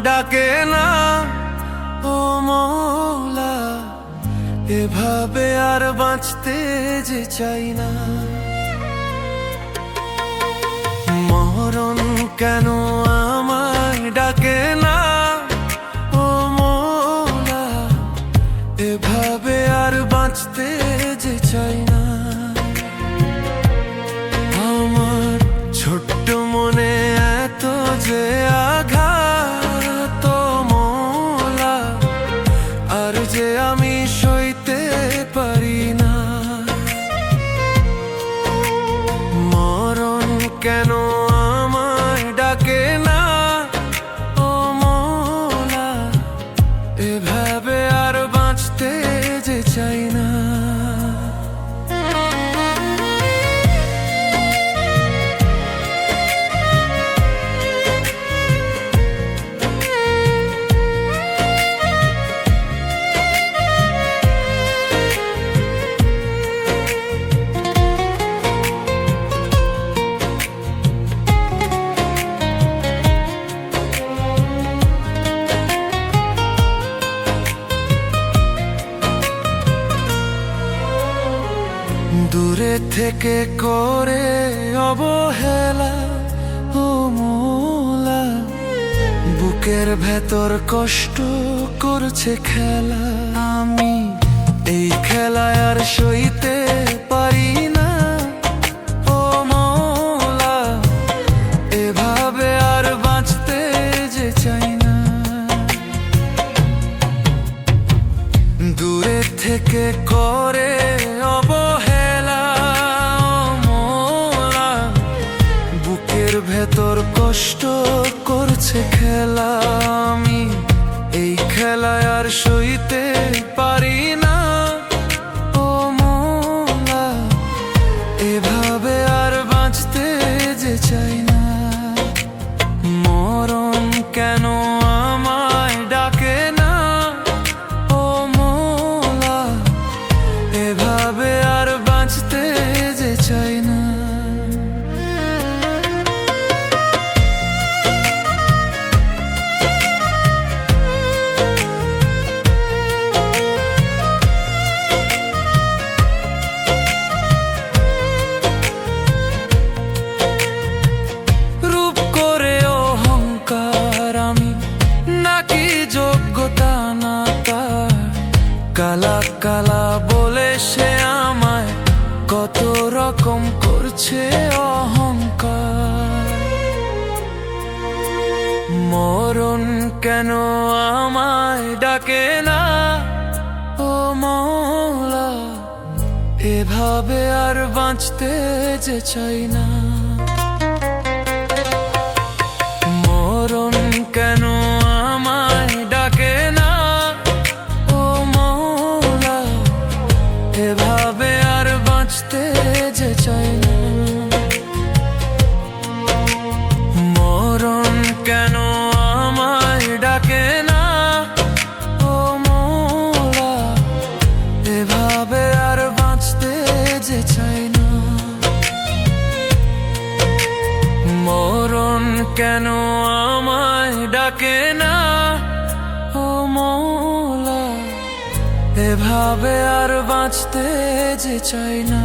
ডাকে না ও মওলা, এভাবে আর বাঁচতে যে চাই না। মরণ কেন আমায় ডাকে না ও মওলা, এভাবে আর বাঁচতে যে চাই না। আমার ছোট্ট মনে এত যে আঘাত মওলা, আর যে আমি সইতে পারি না। মরণ কেন আমায় ডাকে না ও মওলা, এভাবে আর বাঁচতে যে চাই না। দূরে থেকে করে অবহেলা ও মওলা, বুকের ভেতর কষ্ট করছে খেলা। আমি এই খেলায় আর সইতে পারি না ও মওলা, এভাবে আর বাঁচতে যে চাই না। দূরে থেকে করে অবহেলা ভেতর কষ্ট করছে খেলা। আমি এই খেলায় আর সইতে পারি না ও মওলা, এভাবে আর বাঁচতে যে চাই না। মরণ কেন আমায় ডাকে না ও মওলা, এভাবে আর বাঁচতে যে চাই না। কালা কালা বলে সে আমায় কত রকম করছে অহংকার। মরণ কেন আমায় ডাকে না ও মওলা, এভাবে আর বাঁচতে যে চাই না। মরণ কেন আমায় ডাকে না ও মওলা, এভাবে আর বাঁচতে যে চাই না। মরণ কেন আমায় ডাকে না ও মওলা, এভাবে আর বাঁচতে যে চাই না। মরণ কেন আমায় ডাকে না ও মওলা, এভাবে আর বাঁচতে যে চাই না।